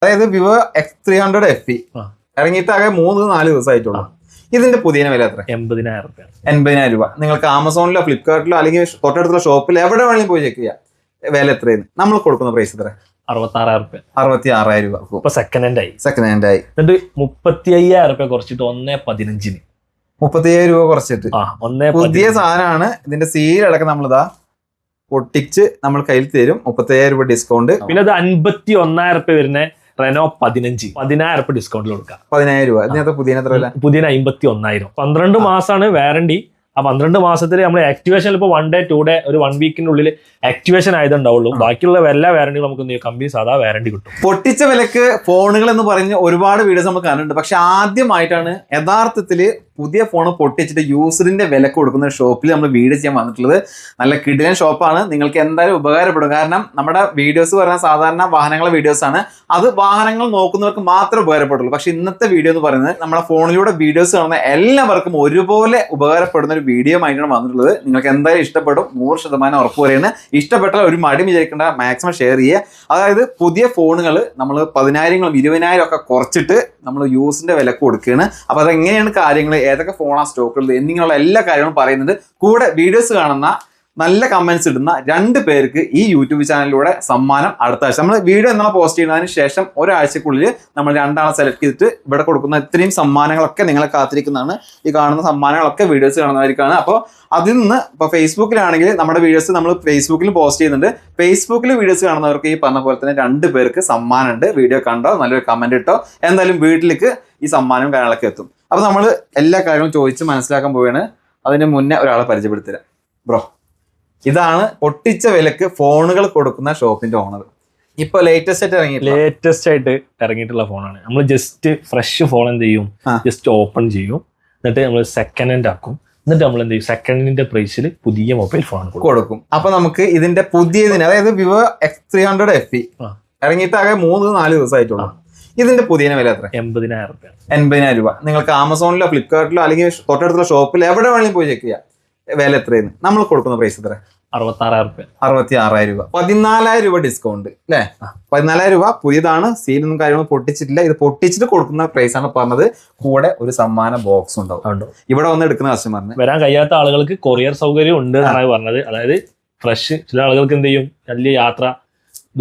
അതായത് Vivo X300 FE ഇറങ്ങിയിട്ട് ആകെ 3-4 ദിവസമായിട്ടുള്ളൂ. ഇതിന്റെ പുതിയ വില എത്ര? 80,000 രൂപ. നിങ്ങൾക്ക് ആമസോണിലോ ഫ്ലിപ്കാർട്ടിലോ അല്ലെങ്കിൽ തൊട്ടടുത്തുള്ള ഷോപ്പിൽ എവിടെ വേണമെങ്കിലും പോയി ചെക്ക് ചെയ്യാം. വില എത്രയാണ്? നമ്മൾ കൊടുക്കുന്ന പ്രൈസ് എത്ര? 66,000 രൂപ. ഇപ്പൊ സെക്കൻഡ് ഹാൻഡ് ആയി. എന്നിട്ട് 35,000 കുറച്ചിട്ട് 1.15 35,000 രൂപ കുറച്ചിട്ട് പുതിയ സാധനമാണ്. ഇതിന്റെ സീൽ അടക്കം നമ്മളിതാ പൊട്ടിച്ച് നമ്മൾ കയ്യിൽ തരും. 35,000 രൂപ ഡിസ്കൗണ്ട്. പിന്നെ അത് 51,000 വരുന്ന റെനോ 10,000 ഡിസ്കൗണ്ടിൽ കൊടുക്കാം. 10,000 രൂപ. ഇതിനകത്ത് പുതിയ 51,000. 12 മാസമാണ് വാറണ്ടി. ആ 12 മാസത്തിൽ നമ്മൾ ആക്ടിവേഷൻ ഇപ്പോൾ 1 day 2 day ഒരു 1 വീക്കിനുള്ളിൽ ആക്ടിവേഷൻ ആയതുണ്ടാവുള്ളൂ. ബാക്കിയുള്ള എല്ലാ വാറണ്ടിയും നമുക്ക് കമ്പനി സാധാ വാറണ്ടി കിട്ടും. പൊട്ടിച്ച വിലക്ക് ഫോണുകൾ എന്ന് പറഞ്ഞ് ഒരുപാട് വീഡിയോസ് നമുക്ക് കാണുന്നുണ്ട്. പക്ഷെ ആദ്യമായിട്ടാണ് യഥാർത്ഥത്തിൽ പുതിയ ഫോൺ പൊട്ടിച്ചിട്ട് യൂസറിന്റെ വിലക്ക് കൊടുക്കുന്ന ഷോപ്പിൽ നമ്മൾ വീഡിയോ ചെയ്യാൻ വന്നിട്ടുള്ളത്. നല്ല കിടിലൻ ഷോപ്പാണ്. നിങ്ങൾക്ക് എന്തായാലും ഉപകാരപ്പെടും. കാരണം നമ്മുടെ വീഡിയോസ് പറഞ്ഞാൽ സാധാരണ വാഹനങ്ങളുടെ വീഡിയോസ് ആണ്. അത് വാഹനങ്ങൾ നോക്കുന്നവർക്ക് മാത്രമേ ഉപകാരപ്പെടുള്ളൂ. പക്ഷെ ഇന്നത്തെ വീഡിയോ എന്ന് പറയുന്നത് നമ്മുടെ ഫോണിലൂടെ വീഡിയോസ് കാണുന്ന എല്ലാവർക്കും ഒരുപോലെ ഉപകാരപ്പെടുന്ന ഒരു വീഡിയോ ആയിട്ടാണ് വന്നിട്ടുള്ളത്. നിങ്ങൾക്ക് എന്തായാലും ഇഷ്ടപ്പെടും. 100% ഉറപ്പ് പറയുന്നത്. ഇഷ്ടപ്പെട്ടാൽ ഒരു മടി വിചാരിക്കേണ്ട, മാക്സിമം ഷെയർ ചെയ്യുക. അതായത് പുതിയ ഫോണുകൾ നമ്മൾ 10,000 20,000 ഒക്കെ കുറച്ചിട്ട് നമ്മൾ യൂസിന്റെ വിലക്ക് കൊടുക്കുകയാണ്. അപ്പൊ അതെങ്ങനെയാണ് കാര്യങ്ങൾ, ഏതൊക്കെ ഫോണാണ് സ്റ്റോക്കുള്ളത് എന്നിങ്ങനെയുള്ള എല്ലാ കാര്യങ്ങളും പറയുന്നുണ്ട്. കൂടെ വീഡിയോസ് കാണുന്ന നല്ല കമന്റ്സ് ഇടുന്ന 2 പേർക്ക് ഈ യൂട്യൂബ് ചാനലിലൂടെ സമ്മാനം അടുത്ത ആഴ്ച നമ്മൾ വീഡിയോ എന്നുള്ള പോസ്റ്റ് ചെയ്യുന്നതിന് ശേഷം ഒരാഴ്ചക്കുള്ളിൽ നമ്മൾ 2 ആളെ സെലക്ട് ചെയ്തിട്ട് ഇവിടെ കൊടുക്കുന്ന ഇത്രയും സമ്മാനങ്ങളൊക്കെ നിങ്ങളെ കാത്തിരിക്കുന്നതാണ്. ഈ കാണുന്ന സമ്മാനങ്ങളൊക്കെ വീഡിയോസ് കാണുന്നവർക്കാണ്. അപ്പോൾ അതിൽ നിന്ന് ഇപ്പോൾ ഫേസ്ബുക്കിലാണെങ്കിൽ നമ്മുടെ വീഡിയോസ് നമ്മൾ ഫേസ്ബുക്കിൽ പോസ്റ്റ് ചെയ്യുന്നുണ്ട്. ഫേസ്ബുക്കിൽ വീഡിയോസ് കാണുന്നവർക്ക് ഈ പറഞ്ഞ പോലെ തന്നെ 2 പേർക്ക് സമ്മാനമുണ്ട്. വീഡിയോ കണ്ടോ, നല്ലൊരു കമന്റ് ഇട്ടോ, എന്തായാലും വീട്ടിലേക്ക് ഈ സമ്മാനവും കാര്യങ്ങളൊക്കെ എത്തും. അപ്പോൾ നമ്മൾ എല്ലാ കാര്യങ്ങളും ചോദിച്ച് മനസ്സിലാക്കാൻ പോവുകയാണ്. അതിന് മുന്നേ ഒരാളെ പരിചയപ്പെടുത്തരാം. ബ്രോ, ഇതാണ് പൊട്ടിച്ച വിലക്ക് ഫോണുകൾ കൊടുക്കുന്ന ഷോപ്പിന്റെ ഓണർ. ഇപ്പൊ ലേറ്റസ്റ്റ് ആയിട്ട് ഇറങ്ങിയിട്ടുള്ള ഫോണാണ്. നമ്മൾ ജസ്റ്റ് ഫ്രഷ് ഫോൺ എന്ത് ചെയ്യും, ജസ്റ്റ് ഓപ്പൺ ചെയ്യും, എന്നിട്ട് നമ്മൾ സെക്കൻഡ് ഹാൻഡ് ആക്കും. എന്നിട്ട് നമ്മൾ എന്ത് ചെയ്യും, സെക്കൻഡ് ഹാൻഡിന്റെ പ്രൈസിൽ പുതിയ മൊബൈൽ ഫോൺ കൊടുക്കും. അപ്പൊ നമുക്ക് ഇതിന്റെ പുതിയതിന്, അതായത് വിവോ X300 FE ഇറങ്ങിയിട്ട് ആകെ 3-4 ദിവസമായിട്ടുള്ളൂ. ഇതിന്റെ പുതിയ വില എത്ര? 80,000 രൂപ. നിങ്ങൾക്ക് ആമസോണിലോ ഫ്ലിപ്കാർട്ടിലോ അല്ലെങ്കിൽ തൊട്ടടുത്തുള്ള ഷോപ്പിൽ എവിടെ വേണമെങ്കിലും പോയി ചെക്ക് ചെയ്യാം. വില എത്രയാണ്? നമ്മൾ കൊടുക്കുന്ന പ്രൈസ് എത്ര? 66,000 രൂപ. 14,000 രൂപ ഡിസ്കൗണ്ട് അല്ലേ? 14,000 രൂപ. പുതിയതാണ്, സീലൊന്നും കാര്യങ്ങളും പൊട്ടിച്ചിട്ടില്ല. ഇത് പൊട്ടിച്ചിട്ട് കൊടുക്കുന്ന പ്രൈസ് ആണ് പറഞ്ഞത്. കൂടെ ഒരു സമ്മാന ബോക്സ് ഉണ്ടാവും. ഇവിടെ വന്ന് എടുക്കുന്ന കസ്റ്റമറിന് വരാൻ കഴിയാത്ത ആളുകൾക്ക് കൊറിയർ സൗകര്യം ഉണ്ട് എന്നാണ് പറഞ്ഞത്. അതായത് ഫ്രഷ് ചില ആളുകൾക്ക് എന്ത് ചെയ്യും, വലിയ യാത്ര,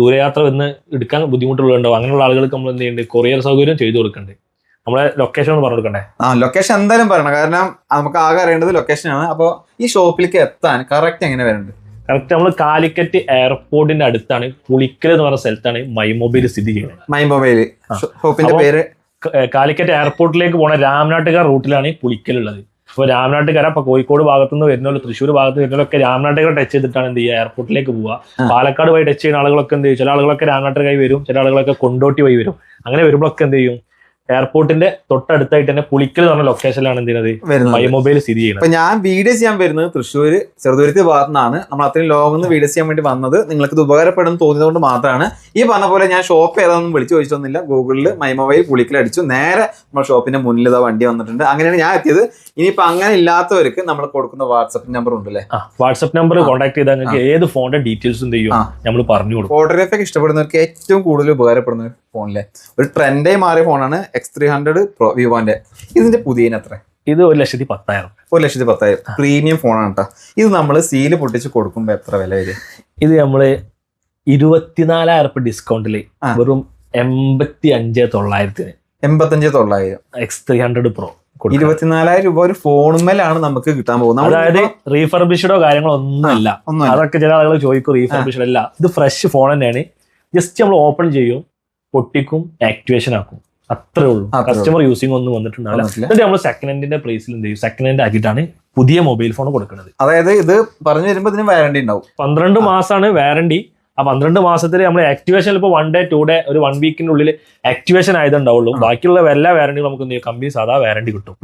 ദൂരയാത്ര വന്ന് എടുക്കാൻ ബുദ്ധിമുട്ടുള്ളതുണ്ടാവും. അങ്ങനെയുള്ള ആളുകൾക്ക് നമ്മൾ എന്ത് ചെയ്യുന്നുണ്ട്, കൊറിയർ സൗകര്യം ചെയ്തു കൊടുക്കുന്നുണ്ട്. നമ്മളെ ലൊക്കേഷൻ ഒന്ന് പറഞ്ഞു കൊടുക്കണ്ടേ? ലൊക്കേഷൻ എന്തായാലും പറയണം. കാരണം നമുക്ക് ആകെ അറിയേണ്ടത് ലൊക്കേഷനാണ്. അപ്പോൾ ഈ ഷോപ്പിലേക്ക് എത്താൻ കറക്റ്റ് എങ്ങനെ വരേണ്ടത്? കറക്റ്റ് നമ്മൾ കാലിക്കറ്റ് എയർപോർട്ടിന്റെ അടുത്താണ്, പുളിക്കൽ എന്ന് പറഞ്ഞ സ്ഥലത്താണ് മൈ മൊബൈൽ സ്ഥിതി ചെയ്യുന്നത്. മൈ മൊബൈൽ ഷോപ്പിന്റെ പേര് കാലിക്കറ്റ് എയർപോർട്ടിലേക്ക് പോണ രാമനാട്ടുകാർ റൂട്ടിലാണ് ഈ പുളിക്കലുള്ളത്. അപ്പോൾ രാമനാട്ടുകാര ഇപ്പൊ കോഴിക്കോട് ഭാഗത്തുനിന്ന് വരുന്നല്ലോ, തൃശ്ശൂർ ഭാഗത്ത് വരുന്നവരൊക്കെ രാമനാട്ടുകാർ ടച്ച് ചെയ്തിട്ടാണ് എന്ത് ചെയ്യുക, എയർപോർട്ടിലേക്ക് പോവുക. പാലക്കാട് വഴി ടച്ച് ചെയ്യുന്ന ആളുകളൊക്കെ എന്ത് ചെയ്യും, ചില ആളുകളൊക്കെ രാമനാട്ടുകാർ വരും, ചില ആളുകളൊക്കെ കൊണ്ടോട്ടി വഴി വരും. അങ്ങനെ വരുമ്പോഴൊക്കെ എന്ത് ചെയ്യും, എയർപോർട്ടിന്റെ തൊട്ടടുത്തായിട്ട് തന്നെ പുളിക്കൽ എന്ന് പറഞ്ഞ ലൊക്കേഷനിലാണ് എന്ത് ചെയ്യുന്നത്, മൈ മൊബൈൽ സ്ഥിതി ചെയ്യുന്നത്. അപ്പൊ ഞാൻ വീഡിയോ ചെയ്യാൻ വരുന്നത് തൃശ്ശൂർ ചെറുതുരുത്തി ഭാഗത്തു നിന്നാണ്. നമ്മൾ അത്രയും ലോകം നിന്ന് വീഡിയോ ചെയ്യാൻ വേണ്ടി വന്നത്. നിങ്ങൾക്ക് ഇത് ഉപകാരപ്പെടുന്നു തോന്നിയതുകൊണ്ട് മാത്രമാണ്. ഈ പറഞ്ഞ പോലെ ഞാൻ ഷോപ്പ് ഏതാണെന്നും വിളിച്ചു ചോദിച്ചൊന്നുമില്ല. ഗൂഗിളിൽ മൈ മൊബൈൽ പുളിക്കൽ അടിച്ചു, നേരെ നമ്മുടെ ഷോപ്പിന്റെ മുന്നിൽ ഇതാ വണ്ടി വന്നിട്ടുണ്ട്. അങ്ങനെയാണ് ഞാൻ എത്തിയത്. ഇനിയിപ്പോ അങ്ങനെ ഇല്ലാത്തവർക്ക് നമ്മൾ കൊടുക്കുന്ന വാട്സ്ആപ്പ് നമ്പർ ഉണ്ടല്ലേ, വാട്സ്ആപ്പ് നമ്പർ കോൺടാക്ട് ചെയ്താൽ നിങ്ങൾക്ക് ഏത് ഫോണിന്റെ ഡീറ്റെയിൽസ് ചെയ്യും നമ്മൾ പറഞ്ഞു കൊടുക്കും. ഫോട്ടോഗ്രാഫി ഒക്കെ ഇഷ്ടപ്പെടുന്നവർക്ക് ഏറ്റവും കൂടുതൽ ഉപകാരപ്പെടുന്ന ഫോണിലെ ഒരു ട്രെൻഡായി മാറിയ ഫോണാണ് X300 Pro വിവോന്റെ. ഇതിന്റെ പുതിയ എത്ര? ഇത് 1,10,000. 1,10,000 പ്രീമിയം ഫോണാണ് കേട്ടോ. ഇത് നമ്മൾ സീല് പൊട്ടിച്ച് കൊടുക്കുമ്പോ എത്ര വില വരും? ഇത് നമ്മള് 24,000 ഡിസ്കൗണ്ടില് വെറും 85,900. X300 Pro 24,000 രൂപ ഒരു ഫോണുമേലാണ് നമുക്ക് കിട്ടാൻ പോകുന്നത്. അതായത് റീഫർബിഷ്ഡോ കാര്യങ്ങളോ ഒന്നുമല്ല. അതൊക്കെ ചില ആളുകൾ ചോദിക്കും, റീഫർബിഷ്ഡ് അല്ല, ഇത് ഫ്രഷ് ഫോൺ തന്നെയാണ്. ജസ്റ്റ് നമ്മൾ ഓപ്പൺ ചെയ്യും, പൊട്ടിക്കും, ആക്ടിവേഷൻ ആക്കും, അത്രേ ഉള്ളൂ. കസ്റ്റമർ യൂസിംഗ് ഒന്നും വന്നിട്ടുണ്ടാവില്ല. എന്നിട്ട് നമ്മൾ സെക്കൻഡ് ഹാൻഡിന്റെ പ്രൈസിൽ എന്ത് ചെയ്യും, സെക്കൻഡ് ഹാൻഡ് ആക്കിയിട്ടാണ് പുതിയ മൊബൈൽ ഫോൺ കൊടുക്കുന്നത്. അതായത് ഇത് പറഞ്ഞു വരുമ്പോൾ ഇതിന് വാറണ്ടി ഉണ്ടാവും. 12 മാസമാണ് വാറണ്ടി. ആ 12 മാസത്തിൽ നമ്മൾ ആക്ടിവേഷൻ ഇപ്പോൾ 1 day 2 day ഒരു 1 വീക്കിനുള്ളിൽ ആക്ടിവേഷൻ ആയതുണ്ടാവുള്ളൂ. ബാക്കിയുള്ള എല്ലാ വാറണ്ടിയും നമുക്ക് കമ്പനി സാധാ വാറണ്ടി കിട്ടും.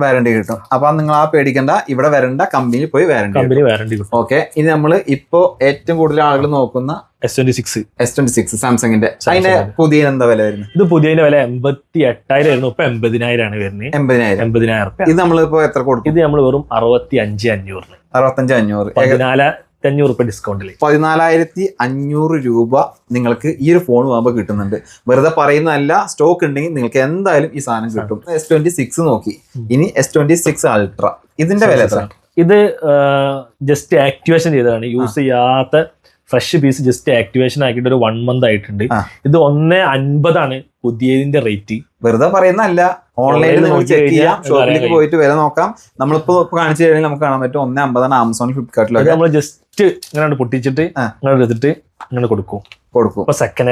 അപ്പൊ നിങ്ങൾ ആ പേടിക്കണ്ട, ഇവിടെ വരണ്ട, കമ്പനിയിൽ പോയി വാറണ്ടി കിട്ടും. ഓക്കെ. ഇനി നമ്മൾ ഇപ്പോ ഏറ്റവും കൂടുതൽ ആളുകൾ നോക്കുന്ന S26 സാംസങ്ങിന്റെ അതിന്റെ പുതിയ എന്താ വില വരുന്നത്? ഇത് പുതിയതിന്റെ വില 88,000 ആയിരുന്നു, ഇപ്പൊ 80,000 ആണ് വരുന്നത്. 80,000. ഇത് നമ്മളിപ്പോ എത്ര കൊടുക്കും? ഇത് നമ്മൾ വെറും 65,500. 65,500. 14,500 ഡിസ്കൗണ്ടിൽ 14,500 രൂപ നിങ്ങൾക്ക് ഈ ഒരു ഫോൺ വാങ്ങുമ്പോൾ കിട്ടുന്നുണ്ട്. വെറുതെ പറയുന്നതല്ല, സ്റ്റോക്ക് ഉണ്ടെങ്കിൽ നിങ്ങൾക്ക് എന്തായാലും ഈ സാധനം കിട്ടും. S26 നോക്കി, ഇനി S26 Ultra, ഇതിന്റെ വില എത്ര? ഇത് ജസ്റ്റ് ആക്ടിവേഷൻ ചെയ്തതാണ്, യൂസ് ചെയ്യാത്ത ഫ്രഷ് പീസ് ജസ്റ്റ് ആക്ടിവേഷൻ ആക്കിയിട്ട് ഒരു 1 month ആയിട്ടുണ്ട്. ഇത് 150 പുതിയതിന്റെ റേറ്റ്. വെറുതെ പറയുന്നല്ല, ഓൺലൈനിൽ നിങ്ങൾ ചെക്ക് ചെയ്യാം, ഷോപ്പിലേക്ക് പോയിട്ട് വില നോക്കാം. നമ്മളിപ്പോ കാണിച്ചു കഴിഞ്ഞാൽ നമുക്ക് കാണാൻ പറ്റും 150 ആമസോൺ, ഫ്ലിപ്കാർട്ടിലൊക്കെ. നമ്മൾ ജസ്റ്റ് ഇങ്ങനെ പൊട്ടിച്ചിട്ട് ഇങ്ങനെ എടുത്തിട്ട് ഇങ്ങനെ കൊടുക്കും. ഇപ്പൊ സെക്കൻഡ്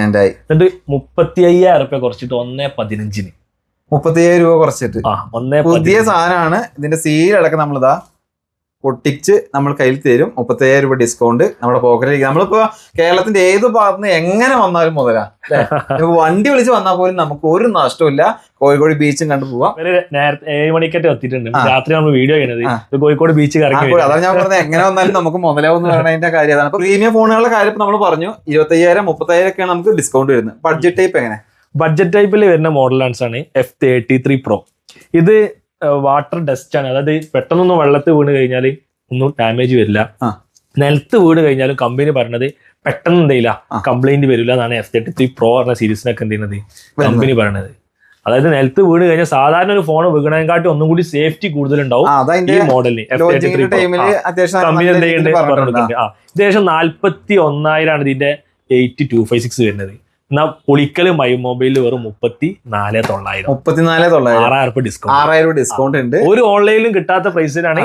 ഹാൻഡ് ആയി. എന്നിട്ട് 35,000 കുറച്ചിട്ട് 1,15 35,000 രൂപ കുറച്ചിട്ട് പുതിയ സാധനമാണ്. ഇതിന്റെ സീലടക്കം നമ്മളിതാ പൊട്ടിച്ച് നമ്മൾ കയ്യിൽ തരും. 35,000 രൂപ ഡിസ്കൗണ്ട് നമ്മുടെ പോക്കറ്റിലേക്ക്. നമ്മളിപ്പോ കേരളത്തിന്റെ ഏത് ഭാഗത്തുനിന്ന് എങ്ങനെ വന്നാലും മുതലാ, വണ്ടി വിളിച്ച് വന്നാൽ പോലും നമുക്ക് ഒരു നഷ്ടമില്ല. കോഴിക്കോട് ബീച്ചും കണ്ടു പോവാം. നേരത്തെ 7 മണിക്കൊക്കെ എത്തിയിട്ടുണ്ട്. രാത്രി നമ്മൾ വീഡിയോ ചെയ്യുന്നത് കോഴിക്കോട് ബീച്ച് കറങ്ങി. അതാണ് ഞാൻ പറഞ്ഞത്, എങ്ങനെ വന്നാലും നമുക്ക് മുതലാവും എന്ന് പറയുന്നതിന്റെ കാര്യം അതാണ്. പ്രീമിയം ഫോണുകളുടെ കാര്യം നമ്മൾ പറഞ്ഞു, 25,000 30,000 ഒക്കെയാണ് നമുക്ക് ഡിസ്കൗണ്ട് വരുന്നത്. ബഡ്ജറ്റ് ടൈപ്പ് എങ്ങനെ? ബഡ്ജറ്റ് ടൈപ്പിൽ വരുന്ന മോഡലാണ് F33 Pro. ഇത് വാട്ടർ ഡസ്റ്റ് ആണ്, അതായത് പെട്ടെന്നൊന്നും വെള്ളത്തിൽ വീണ് കഴിഞ്ഞാൽ ഒന്നും ഡാമേജ് വരില്ല. നിലത്ത് വീണ് കഴിഞ്ഞാലും കമ്പനി പറഞ്ഞത് പെട്ടെന്ന് എന്തെയില്ല കംപ്ലൈന്റ് വരില്ല എന്നാണ് F33 Pro പറഞ്ഞ സീരീസിനൊക്കെ എന്ത് ചെയ്യുന്നത് കമ്പനി പറയണത്. അതായത് നിലത്ത് വീണ് കഴിഞ്ഞാൽ സാധാരണ ഒരു ഫോൺ വീണേക്കാട്ടി ഒന്നും കൂടി സേഫ്റ്റി കൂടുതലുണ്ടാവും ഈ മോഡലിന്. കമ്പനി എന്ത് ചെയ്യുന്നുണ്ട് ഏകദേശം 41,000 ഇതിന്റെ 8256 വരുന്നത്. എന്നാ പൊളിക്കല് മൈ മൊബൈലിൽ വെറും 34,900 6,000 ഡിസ്കൗണ്ട് ഉണ്ട്. ഒരു ഓൺലൈനിലും കിട്ടാത്ത പ്രൈസിനാണ്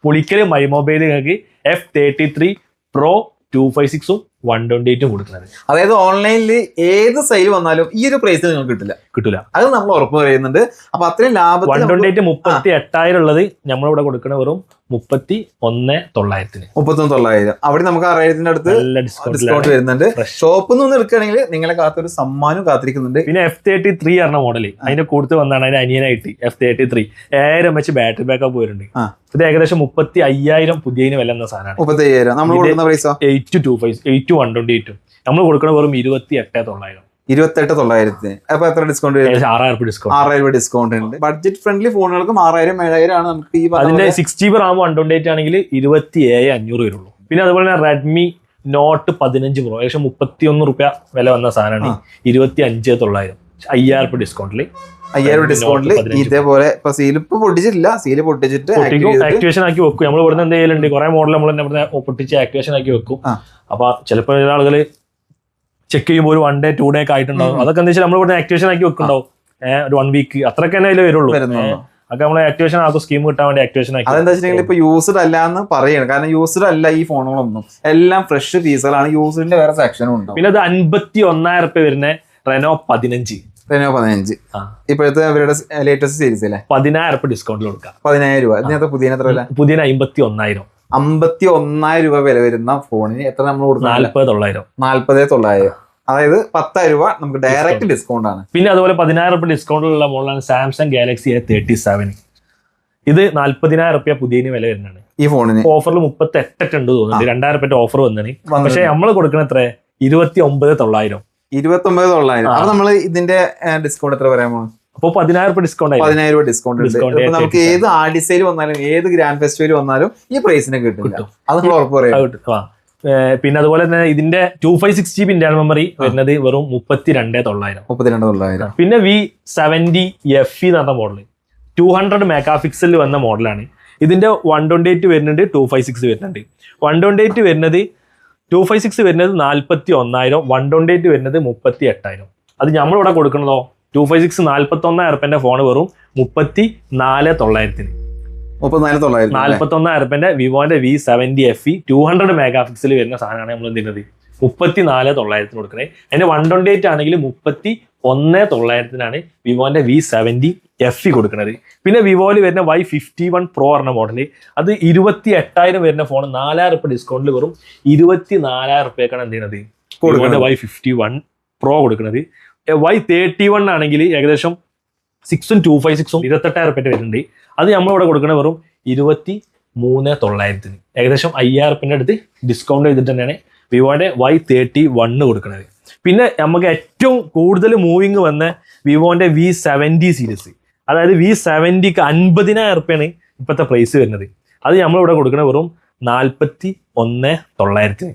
പൊളിക്കല് മൈ മൊബൈൽ നിങ്ങൾക്ക് F33 Pro 256 128 കൊടുക്കുന്നത്. അതായത് ഓൺലൈനിൽ ഏത് സെയിൽ വന്നാലും ഈ ഒരു പ്രൈസിൽ നിങ്ങൾക്ക് കിട്ടില്ല. അത് നമ്മൾ ഉറപ്പ് പറയുന്നുണ്ട്. അപ്പൊ അത്രയും ലാഭം. 128 38,000 ഉള്ളത് നമ്മളിവിടെ കൊടുക്കണ വെറും 31,900 അവിടെ നമുക്ക് 6,000 അടുത്ത് ഡിസ്കൗണ്ട് വരുന്നുണ്ട്. ഷോപ്പിൽ നിന്ന് എടുക്കുകയാണെങ്കിൽ നിങ്ങളെ കാത്തൊരു സമ്മാനം കാത്തിരിക്കുന്നുണ്ട്. പിന്നെ F33 പറഞ്ഞ മോഡല് അതിന്റെ കൂടുതൽ വന്നാണ് അതിന്റെ അനിയനായിട്ട് F33 7,000 mAh ബാറ്ററി ബാക്കപ്പ് വരുന്നുണ്ട്. ഇത് ഏകദേശം 35,000 പുതിയതിന് വില എന്ന സാധനമാണ്. 35,000 നമ്മൾ കൊടുക്കുന്ന പ്രൈസോ 8,258 നമ്മൾ കൊടുക്കണ വെറും 28,900. 28,900. അപ്പൊ എത്ര ഡിസ്കൗണ്ട്? 6,000 ഡിസ്കൗണ്ട് ഉണ്ട്. ബഡ്ജറ്റ് ഫ്രണ്ട്ലി ഫോണുകൾക്കും 6,000 7,000 ആണ് നമുക്ക് ഈ അതിന്റെ 6GB RAM 128 ആണെങ്കിൽ 27,500 വരുള്ളൂ. പിന്നെ അതുപോലെ തന്നെ Redmi Note 15 Pro ഏകദേശം 31 രൂപ വില വന്ന സാധനമാണ് 25,900. 5,000 ഡിസ്കൗണ്ടിൽ 5,000 ഡിസ്കൗണ്ടിൽ ഇതേപോലെ ഇപ്പൊ സീൽ ഇപ്പൊ പൊട്ടിച്ചിട്ടില്ല, സീല് പൊട്ടിച്ചിട്ട് ആക്ടിവേഷൻ ആക്കി വെക്കും. നമ്മൾ ഇവിടുന്ന് എന്തെങ്കിലും കുറെ മോഡൽ നമ്മൾ തന്നെ പൊട്ടിച്ച് ആക്ടിവേഷൻ ആക്കി വെക്കും. അപ്പൊ ചിലപ്പോൾ ചില ആളുകള് ചെക്ക് ചെയ്യുമ്പോൾ ഒരു 1 day 2 day ഒക്കെ ആയിട്ടുണ്ടാവും. അതൊക്കെ എന്താ വെച്ചാൽ നമ്മൾ ഇവിടെ ആക്ടിവേഷൻ ആക്കി വെക്കുന്നുണ്ടാവും. ഒരു 1 week അത്രയൊക്കെ തന്നെ അതിൽ വരുള്ളൂ. അതൊക്കെ നമ്മൾ ആക്ടിവേഷൻ ആക്കും, സ്കീം കിട്ടാൻ വേണ്ടി ആക്ടിവേഷൻ ആക്കി. അതെന്താ വെച്ചിട്ടുണ്ടെങ്കിൽ ഇപ്പൊ യൂസ്ഡ് അല്ല എന്ന് പറയണം. കാരണം യൂസ്ഡ് അല്ല ഈ ഫോണുകളൊന്നും, എല്ലാം ഫ്രഷ് പീസുകളാണ്. യൂസ്ഡിന്റെ വേറെ സെക്ഷനും ഉണ്ടാവും. പിന്നെ അത് 51,000 വരുന്ന Reno 15 ഇപ്പോഴത്തെ അവരുടെ ലേറ്റസ്റ്റ് സീരീസ് അല്ലേ? 10,000 ഡിസ്കൗണ്ടിൽ കൊടുക്കാം. 10,000 രൂപ. ഇതിനകത്ത് പുതിയ 51,000 51,000 രൂപ വില വരുന്ന ഫോണിന് എത്ര നമ്മൾ കൊടുക്കുന്നത്? 40,900. അതായത് 10,000 രൂപ നമുക്ക് ഡയറക്റ്റ് ഡിസ്കൗണ്ട് ആണ്. പിന്നെ അതുപോലെ 10,000 ഡിസ്കൗണ്ടിലുള്ള മോഡലാണ് സാംസങ് ഗാലക്സി A37. ഇത് 40,000 പുതിയതിന് വില വരുന്നതാണ്. ഈ ഫോണിന് ഓഫറിൽ 38 ഉണ്ട് തോന്നുന്നുണ്ട്. 2,000 ഓഫർ വന്നതാണ്. പക്ഷെ നമ്മൾ കൊടുക്കണ എത്ര? 29,900. 29,900. അപ്പൊ നമ്മൾ ഇതിന്റെ ഡിസ്കൗണ്ട് എത്ര പറയാമോ? അപ്പൊ 10,000 ഡിസ്കൗണ്ട് 10,000 രൂപ ഡിസ്കൗണ്ട് ഉണ്ട്. നമുക്ക് ഏത് ആർഡിസൈൽ വന്നാലും ഏത് ഗ്രാൻഡ് ഫെസ്റ്റിവൽ വന്നാലും ഈ പ്രൈസിന് കിട്ടും. അത് നമ്മൾ ഉറപ്പ് പറയാം. പിന്നെ അതുപോലെ തന്നെ ഇതിന്റെ 256GB ഇന്റർണൽ മെമ്മറി വരുന്നത് വെറും 32,900. പിന്നെ V70 FE എന്ന് പറഞ്ഞ മോഡൽ 200 മെഗാപിക്സലിൽ വന്ന മോഡലാണ്. ഇതിന്റെ 128 വരുന്നുണ്ട്, 256 വരുന്നുണ്ട്. 128 വരുന്നത് 256 വരുന്നത് 41,000, 128 വരുന്നത് 38,000. അത് നമ്മളിവിടെ കൊടുക്കുന്നതോ 256 41,000 ഫോൺ വെറും 34,900. 41,000 വിവോന്റെ V70 FE 200 മെഗാപിക്സൽ വരുന്ന സാധനമാണ് നമ്മൾ എന്ത് ചെയ്യുന്നത് 34,900 കൊടുക്കുന്നത്. അതിന്റെ 128 ആണെങ്കിൽ 31,900 വിവോന്റെ V70 FE കൊടുക്കുന്നത്. പിന്നെ വിവോയിൽ വരുന്ന Y51 Pro പറഞ്ഞ മോഡല് അത് 28,000 വരുന്ന ഫോൺ 4,000 ഡിസ്കൗണ്ടിൽ വെറും 24,000 എന്ത് ചെയ്യുന്നത് വിവോന്റെ Y51 Pro കൊടുക്കുന്നത്. Y31 ആണെങ്കിൽ ഏകദേശം 6ഉം 256ഉം 28,000 വരുന്നുണ്ട്. അത് നമ്മളിവിടെ കൊടുക്കണ വെറും 23,900. ഏകദേശം 5,000 അടുത്ത് ഡിസ്കൗണ്ട് ചെയ്തിട്ട് തന്നെയാണ് വിവോയുടെ Y31 കൊടുക്കുന്നത്. പിന്നെ നമുക്ക് ഏറ്റവും കൂടുതൽ മൂവിങ് വന്ന വിവോന്റെ V70 സീരീസ്, അതായത് V70ക്ക് 50,000 ഇപ്പോഴത്തെ പ്രൈസ് വരുന്നത്. അത് നമ്മളിവിടെ കൊടുക്കണ വെറും 41,900.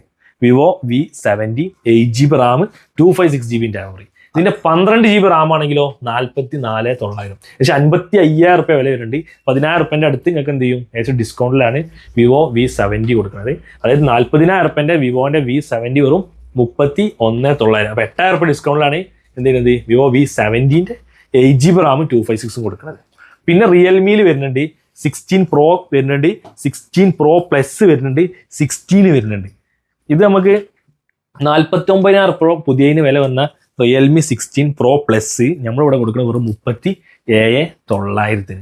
Vivo V70 8GB Ram 256GB memory. ഇതിന്റെ 12GB റാം ആണെങ്കിലോ 44,900. പക്ഷേ 55,000 റുപ്യ വില വരുന്നുണ്ട്. 10,000 റുപ്യൻ്റെ അടുത്ത് നിങ്ങൾക്ക് എന്ത് ചെയ്യും ഏകദേശം ഡിസ്കൗണ്ടിലാണ് വിവോ V70 കൊടുക്കുന്നത്. അതായത് 40,000 റുപ്യൻ്റെ വിവോന്റെ V70 വെറും 31,900. അപ്പോൾ 8,000 റുപ്യ ഡിസ്കൗണ്ടിലാണ് എന്ത് ചെയ്യുന്നത് വിവോ V70ന്റെ 8GB റാം 256 കൊടുക്കുന്നത്. പിന്നെ റിയൽമിയിൽ വരുന്നുണ്ട് 16 Pro വരുന്നുണ്ട്, 16 Pro Plus വരുന്നുണ്ട്, 16 വരുന്നുണ്ട്. ഇത് നമുക്ക് 49,000 റുപ്യ പുതിയതിന് വില വന്ന റിയൽമി 16 Pro Plus നമ്മളിവിടെ കൊടുക്കുന്നത് വെറും 37,900.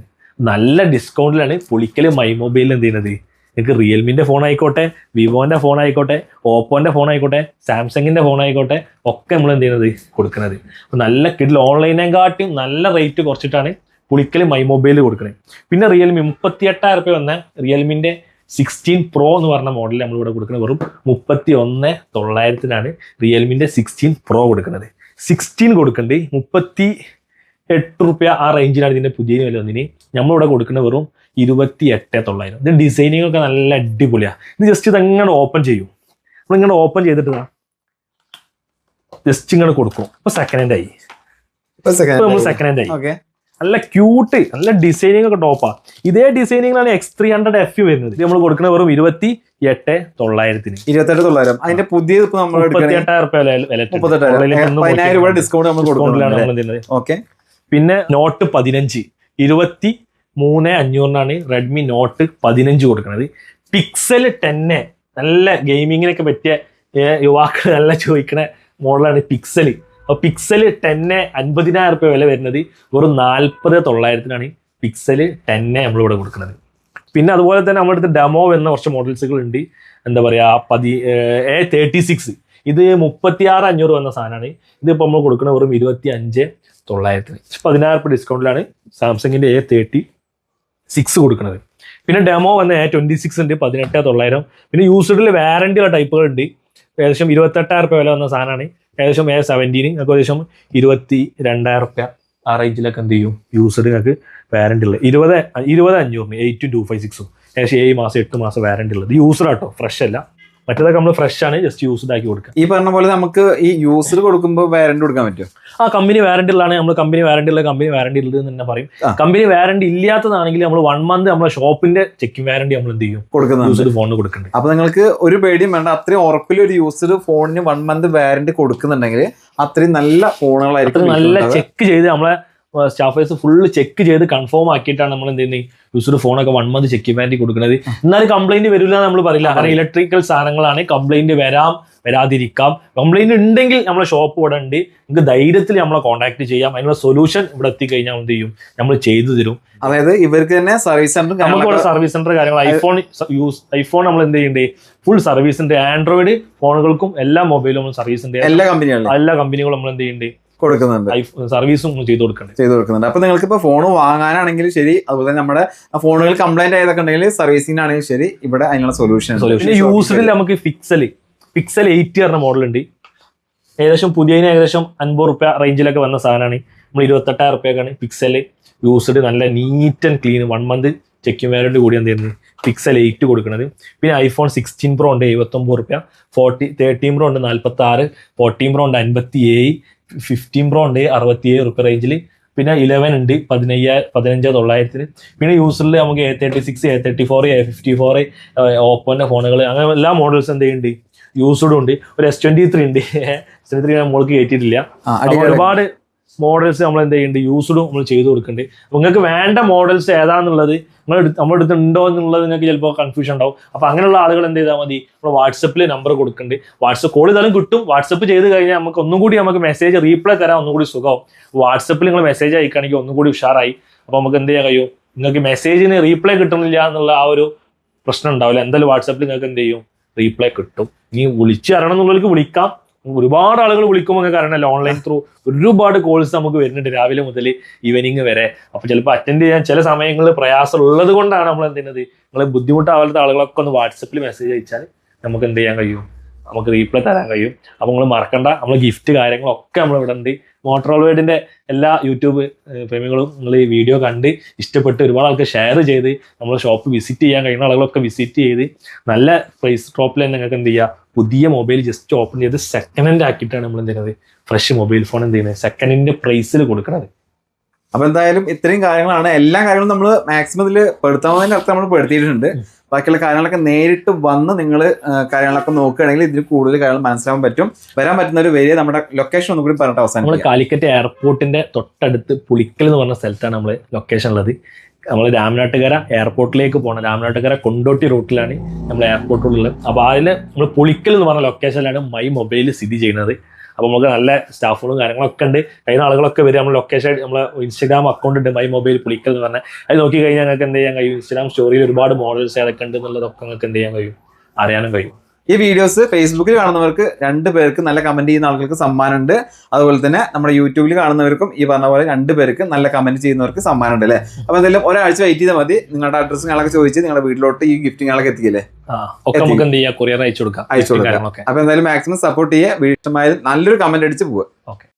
നല്ല ഡിസ്കൗണ്ടിലാണ് പുളിക്കൽ മൈ മൊബൈലിൽ എന്ത് ചെയ്യുന്നത്. നിങ്ങൾക്ക് റിയൽമിൻ്റെ ഫോൺ ആയിക്കോട്ടെ, വിവോൻ്റെ ഫോൺ ആയിക്കോട്ടെ, ഓപ്പോൻ്റെ ഫോൺ ആയിക്കോട്ടെ, സാംസങ്ങിൻ്റെ ഫോൺ ആയിക്കോട്ടെ, ഒക്കെ നമ്മൾ എന്ത് ചെയ്യുന്നത് കൊടുക്കുന്നത്. അപ്പോൾ നല്ല കിഡിൽ ഓൺലൈനെക്കാട്ടിയും നല്ല റേറ്റ് കുറച്ചിട്ടാണ് പുളിക്കൽ മൈ മൊബൈൽ കൊടുക്കുന്നത്. പിന്നെ റിയൽമി 38,000 റുപ്യ വന്ന റിയൽമിൻ്റെ 16 Pro എന്ന് പറഞ്ഞ മോഡൽ നമ്മളിവിടെ കൊടുക്കുന്നത് വെറും 31,900 റിയൽമിൻ്റെ 16 Pro കൊടുക്കുന്നത്. 16 കൊടുക്കേണ്ടത് 38 റുപ്യ ആ റേഞ്ചിലാണ് ഇതിൻ്റെ പുതിയ വില വന്നിന്. നമ്മളിവിടെ കൊടുക്കുന്നത് വെറും 28,900. ഇത് ഡിസൈനിങ് ഒക്കെ നല്ല അടിപൊളിയാണ്. ഇത് ജസ്റ്റ് ഇതങ്ങനെ ഓപ്പൺ ചെയ്യും. നമ്മളിങ്ങനെ ഓപ്പൺ ചെയ്തിട്ട് ജസ്റ്റ് ഇങ്ങനെ കൊടുക്കും. ഇപ്പോൾ സെക്കൻഡ് ഹാൻഡ് ആയി. നമ്മൾ സെക്കൻഡ് ഹാൻഡ് ആയി. നല്ല ക്യൂട്ട്, നല്ല ഡിസൈനിങ് ഒക്കെ ടോപ്പാ. ഇതേ ഡിസൈനിങ്ങിലാണ് X300F വരുന്നത്. നമ്മൾ കൊടുക്കുന്ന വെറും 28,900. 28,900. അതിന്റെ പുതിയ 38,000 റുപ്യ വില. പിന്നെ നോട്ട് 15 23,500 റെഡ്മി നോട്ട് 15 കൊടുക്കുന്നത്. പിക്സൽ 10 നല്ല ഗെയിമിങ്ങിനൊക്കെ പറ്റിയ യുവാക്കൾ നല്ല ചോദിക്കുന്ന മോഡലാണ് പിക്സൽ. അപ്പോൾ പിക്സൽ 10 50,000 റുപ്യ വില വരുന്നത് വെറും 40,900 പിക്സൽ 10 നമ്മളിവിടെ കൊടുക്കുന്നത്. പിന്നെ അതുപോലെ തന്നെ നമ്മുടെ അടുത്ത് ഡെമോ എന്ന കുറച്ച് മോഡൽസുകൾ ഉണ്ട്. എന്താ പറയുക A36 ഇത് 36,500 വന്ന സാധനമാണ്. ഇതിപ്പോൾ നമ്മൾ കൊടുക്കുന്നത് വെറും 25,900. 10,000 റുപ്യ ഡിസ്കൗണ്ടിലാണ് സാംസങ്ങിൻ്റെ A36 കൊടുക്കുന്നത്. പിന്നെ ഡെമോ വന്ന A26 ഉണ്ട് 18,900. പിന്നെ യൂസ്ഡിൽ വാറണ്ടി ഉള്ള ടൈപ്പുകൾ ഉണ്ട്. ഏകദേശം 28,000 റുപ്യ വില വന്ന സാധനമാണ്. ഏകദേശം A17 നിങ്ങൾക്ക് ഏകദേശം 22,000 റുപ്യ ആ റേഞ്ചിലൊക്കെ എന്ത് ചെയ്യും യൂസ്ഡ് നിങ്ങൾക്ക് വാറണ്ടി ഉള്ളത്. 20,500 8,256 ഏകദേശം 7 മാസം 8 മാസം വാറണ്ടി ഉള്ളത്. യൂസ്ഡ് ആട്ടോ, ഫ്രഷ് അല്ല. മറ്റേതൊക്കെ നമ്മൾ ഫ്രഷ് ആണ്, ജസ്റ്റ് യൂസ്ഡ് ആക്കി കൊടുക്കുക. ഈ പറഞ്ഞ പോലെ നമുക്ക് ഈ യൂസ്ഡ് കൊടുക്കുമ്പോൾ വാറണ്ടി കൊടുക്കാൻ പറ്റും. ആ കമ്പനി വാറണ്ടി ഉള്ളതാണ്. നമ്മൾ കമ്പനി വാറണ്ടി ഉള്ളത് എന്ന് തന്നെ പറയും. കമ്പനി വാറണ്ടി ഇല്ലാത്തതാണെങ്കിൽ നമ്മൾ 1 മന്ത് നമ്മളെ ഷോപ്പിന്റെ ചെക്കിംഗ് വാറണ്ടി നമ്മൾ എന്ത് ചെയ്യും യൂസ്ഡ് ഫോണിന് കൊടുക്കുന്നുണ്ട്. അപ്പൊ നിങ്ങൾക്ക് ഒരു പേടിയും വേണ്ട. അത്രയും ഉറപ്പിൽ ഒരു യൂസ്ഡ് ഫോണിന് 1 മന്ത് വാറണ്ടി കൊടുക്കുന്നുണ്ടെങ്കിൽ അത്രയും നല്ല ഫോണുകളായിരിക്കും. നല്ല ചെക്ക് ചെയ്ത് നമ്മളെ സ്റ്റാഫേഴ്സ് ഫുള്ള് ചെക്ക് ചെയ്ത് കൺഫേം ആക്കിയിട്ടാണ് നമ്മൾ എന്ത് ചെയ്യുന്നത് യൂസ്ഡ് ഫോണൊക്കെ 1 മന്ത് ചെക്കിംഗ് വാറണ്ടി കൊടുക്കുന്നത്. എന്നാലും കംപ്ലൈന്റ് വരില്ല നമ്മൾ പറയില്ല. കാരണം ഇലക്ട്രിക്കൽ സാധനങ്ങളാണ്, കംപ്ലൈന്റ് വരാതിരിക്കാം. കംപ്ലൈന്റ് ഉണ്ടെങ്കിൽ നമ്മളെ ഷോപ്പ് ഇവിടെ ഉണ്ട്, നിങ്ങൾക്ക് ധൈര്യത്തിൽ നമ്മളെ കോൺടാക്ട് ചെയ്യാം. അതിനുള്ള സൊല്യൂഷൻ ഇവിടെ എത്തിക്കഴിഞ്ഞാൽ എന്ത് ചെയ്യും നമ്മൾ ചെയ്തു തരും. അതായത് ഇവർക്ക് തന്നെ സർവീസ് സെന്റർ, നമുക്കിവിടെ സർവീസ് സെന്റർ കാര്യങ്ങൾ ഐഫോൺ നമ്മൾ എന്ത് ചെയ്യണ്ടേ ഫുൾ സർവീസ് ഉണ്ട്. ആൻഡ്രോയിഡ് ഫോണുകൾക്കും എല്ലാ മൊബൈലും സർവീസ് ഉണ്ട്. എല്ലാ കമ്പനികളും നമ്മൾ എന്ത് ചെയ്യണ്ടേ കൊടുക്കുന്നുണ്ട്, സർവീസും ചെയ്ത് കൊടുക്കുന്നുണ്ട്. അപ്പൊ നിങ്ങൾക്ക് ഇപ്പൊ ഫോൺ വാങ്ങാനാണെങ്കിലും ശരി, അതുപോലെ നമ്മുടെ ഫോണുകൾ കംപ്ലൈന്റ് ആയതൊക്കെ ഉണ്ടെങ്കിൽ സർവീസിംഗ് ആണെങ്കിലും ശരി, ഇവിടെ അതിനുള്ള സൊല്യൂഷൻ. യൂസ്ഡിൽ നമുക്ക് പിക്സൽ 8 പറഞ്ഞ മോഡൽ ഉണ്ട്. ഏകദേശം പുതിയതിന് ഏകദേശം 50 റുപ്യ റേഞ്ചിലൊക്കെ വന്ന സാധനമാണ്. നമ്മൾ 28,000 റുപ്യക്കാണ് പിക്സൽ യൂസ്ഡ് നല്ല neat and clean 1 month checking warranty കൂടി എന്ത് ചെയ്യുന്നത് പിക്സൽ 8 കൊടുക്കുന്നത്. പിന്നെ ഐഫോൺ 16 Pro ഉണ്ട് 79 റുപ്യ, 13 Pro ഉണ്ട് 46, 14 Pro ഉണ്ട് 57, 15 Pro ഉണ്ട് 67 റുപ്യ റേഞ്ചിൽ. പിന്നെ 11 ഉണ്ട് 15,900. പിന്നെ യൂസറിൽ നമുക്ക് A36, A34, A54 ഓപ്പോന്റെ ഫോണുകൾ അങ്ങനെ എല്ലാ മോഡൽസ് എന്ത് ചെയ്യുന്നുണ്ട് യൂസ്ഡും ഉണ്ട്. ഒരു S23 ഉണ്ട്. S23 നമ്മൾക്ക് കയറ്റിയിട്ടില്ല. ഒരുപാട് മോഡൽസ് നമ്മൾ എന്ത് ചെയ്യുന്നുണ്ട് യൂസ്ഡും നമ്മൾ ചെയ്ത് കൊടുക്കുന്നുണ്ട്. നിങ്ങൾക്ക് വേണ്ട മോഡൽസ് ഏതാണെന്നുള്ളത് നമ്മുടെ അടുത്ത് ഉണ്ടോ എന്നുള്ളത് നിങ്ങൾക്ക് ചിലപ്പോൾ കൺഫ്യൂഷൻ ഉണ്ടാവും. അപ്പോൾ അങ്ങനെയുള്ള ആളുകൾ എന്ത് ചെയ്താൽ മതി, നമ്മൾ വാട്സപ്പിൽ നമ്പർ കൊടുക്കുന്നുണ്ട്. വാട്സപ്പ് കോൾ ചെയ്താലും കിട്ടും. വാട്സപ്പ് ചെയ്ത് കഴിഞ്ഞാൽ നമുക്ക് ഒന്നും കൂടി നമുക്ക് മെസ്സേജ് റീപ്ലൈ തരാൻ ഒന്നും കൂടി സുഖമാവും. വാട്സപ്പിൽ നിങ്ങൾ മെസ്സേജ് അയക്കുകയാണെങ്കിൽ ഒന്നും കൂടി ഉഷാറായി. അപ്പോൾ നമുക്ക് എന്ത് ചെയ്യാൻ കഴിയും, നിങ്ങൾക്ക് മെസ്സേജിന് റീപ്ലൈ കിട്ടുന്നില്ല എന്നുള്ള ആ ഒരു പ്രശ്നം ഉണ്ടാവില്ല. എന്തായാലും വാട്സപ്പിൽ നിങ്ങൾക്ക് എന്ത് ചെയ്യും റീപ്ലൈ കിട്ടും. ഇനി വിളിച്ച് അറിയണം എന്നുള്ളവർക്ക് വിളിക്കാം. ഒരുപാട് ആളുകൾ വിളിക്കുമ്പോൾ നിങ്ങൾക്ക് അറിയണമല്ലോ ഓൺലൈൻ ത്രൂ ഒരുപാട് കോൾസ് നമുക്ക് വരുന്നുണ്ട് രാവിലെ മുതൽ ഈവനിങ് വരെ. അപ്പോൾ ചിലപ്പോൾ അറ്റൻഡ് ചെയ്യാൻ ചില സമയങ്ങളിൽ പ്രയാസം ഉള്ളത് കൊണ്ടാണ് നമ്മൾ എന്ത് ചെയ്യുന്നത്, നിങ്ങൾ ബുദ്ധിമുട്ടാവാത്ത ആളുകളൊക്കെ ഒന്ന് വാട്സപ്പിൽ മെസ്സേജ് അയച്ചാൽ നമുക്ക് എന്ത് ചെയ്യാൻ കഴിയും, നമുക്ക് റീപ്ലൈ തരാൻ കഴിയും. അപ്പോൾ നിങ്ങൾ മറക്കണ്ട, നമ്മൾ ഗിഫ്റ്റ് കാര്യങ്ങളൊക്കെ നമ്മൾ ഇവിടെ ഉണ്ട്. മോട്ടോറോളയുടെ എല്ലാ യൂട്യൂബ് പ്രേമികളും നിങ്ങൾ ഈ വീഡിയോ കണ്ട് ഇഷ്ടപ്പെട്ട് ഒരുപാട് ആൾക്ക് ഷെയർ ചെയ്ത് നമ്മൾ ഷോപ്പ് വിസിറ്റ് ചെയ്യാൻ കഴിയുന്ന ആളുകളൊക്കെ വിസിറ്റ് ചെയ്ത് നല്ല പ്രൈസ് ഡ്രോപ്പിൽ തന്നെ നിങ്ങൾക്ക് എന്ത് ചെയ്യുക, പുതിയ മൊബൈൽ ജസ്റ്റ് ഓപ്പൺ ചെയ്ത് സെക്കൻഡ് ഹാൻഡ് ആക്കിയിട്ടാണ് നമ്മൾ എന്ത് ചെയ്യുന്നത്, ഫ്രഷ് മൊബൈൽ ഫോൺ എന്ത് ചെയ്യുന്നത് സെക്കൻഡ് ഹാൻഡിന്റെ പ്രൈസിൽ കൊടുക്കുന്നത്. അപ്പൊ എന്തായാലും ഇത്രയും കാര്യങ്ങളാണ്. എല്ലാ കാര്യങ്ങളും നമ്മൾ മാക്സിമം ഇതിൽ പെടുത്താവുന്നതിന്റെ അർത്ഥം നമ്മൾ പെടുത്തിയിട്ടുണ്ട്. ബാക്കിയുള്ള കാര്യങ്ങളൊക്കെ നേരിട്ട് വന്ന് നിങ്ങൾ കാര്യങ്ങളൊക്കെ നോക്കുകയാണെങ്കിൽ ഇതിൽ കൂടുതൽ കാര്യങ്ങൾ മനസ്സിലാക്കാൻ പറ്റും. വരാൻ പറ്റുന്ന ഒരു വലിയ നമ്മുടെ ലൊക്കേഷൻ ഒന്നും കൂടി പറഞ്ഞിട്ട് അവസാനം നമ്മൾ കാലിക്കറ്റ് എയർപോർട്ടിന്റെ തൊട്ടടുത്ത് പുളിക്കൽ എന്ന് പറഞ്ഞ സ്ഥലത്താണ് നമ്മൾ ലൊക്കേഷൻ ഉള്ളത്. നമ്മൾ രാമനാട്ടുകര എയർപോർട്ടിലേക്ക് പോകണം. രാമനാട്ടുകര കൊണ്ടോട്ടി റൂട്ടിലാണ് നമ്മൾ എയർപോർട്ടുള്ളത്. അപ്പോൾ അതിൽ നമ്മൾ പുളിക്കൽ എന്ന് പറഞ്ഞ ലൊക്കേഷനിലാണ് മൈ മൊബൈൽ സ്ഥിതി ചെയ്യുന്നത്. അപ്പോൾ നമുക്ക് നല്ല സ്റ്റാഫുകളും കാര്യങ്ങളൊക്കെ ഉണ്ട്. കഴിഞ്ഞ ആളുകളൊക്കെ വരും. നമ്മൾ ലൊക്കേഷൻ നമ്മളെ ഇൻസ്റ്റാഗ്രാം അക്കൗണ്ട് ഉണ്ട്, മൈ മൊബൈൽ പുളിക്കൽ എന്ന് പറഞ്ഞാൽ. അത് നോക്കി കഴിഞ്ഞാൽ നിങ്ങൾക്ക് എന്ത് ചെയ്യാൻ കഴിയും, ഇൻസ്റ്റാഗ്രാം സ്റ്റോറിയിൽ ഒരുപാട് മോഡൽസ് ഏതൊക്കെ ഉണ്ട് എന്നുള്ളതൊക്കെ നിങ്ങൾക്ക് എന്ത് ചെയ്യാൻ കഴിയും, അറിയാനും കഴിയും. ഈ വീഡിയോസ് ഫേസ്ബുക്കിൽ കാണുന്നവർക്ക് 2 പേർക്ക് നല്ല കമന്റ് ചെയ്യുന്ന ആളുകൾക്ക് സമ്മാനമുണ്ട്. അതുപോലെ തന്നെ നമ്മുടെ യൂട്യൂബിൽ കാണുന്നവർക്കും ഈ പറഞ്ഞ പോലെ 2 പേർക്ക് നല്ല കമന്റ് ചെയ്യുന്നവർക്ക് സമ്മാനമുണ്ട് അല്ലേ. അപ്പൊ എന്തായാലും ഒരാഴ്ച വെയിറ്റ് ചെയ്താൽ മതി. നിങ്ങളുടെ അഡ്രസ്സ് ഞങ്ങളൊക്കെ ചോദിച്ച് നിങ്ങളുടെ വീട്ടിലോട്ട് ഈ ഗിഫ്റ്റിങ്ങളൊക്കെ എത്തിക്കില്ലേ, ഒക്കെ നമുക്ക് എന്ത് ചെയ്യാം, കൊറിയർ അയച്ചു കൊടുക്കാം. അപ്പൊ എന്തായാലും മാക്സിമം സപ്പോർട്ട് ചെയ്യുക. വീട്ടിൽ നല്ലൊരു കമന്റ് അടിച്ച് പോവുക. ഓക്കെ.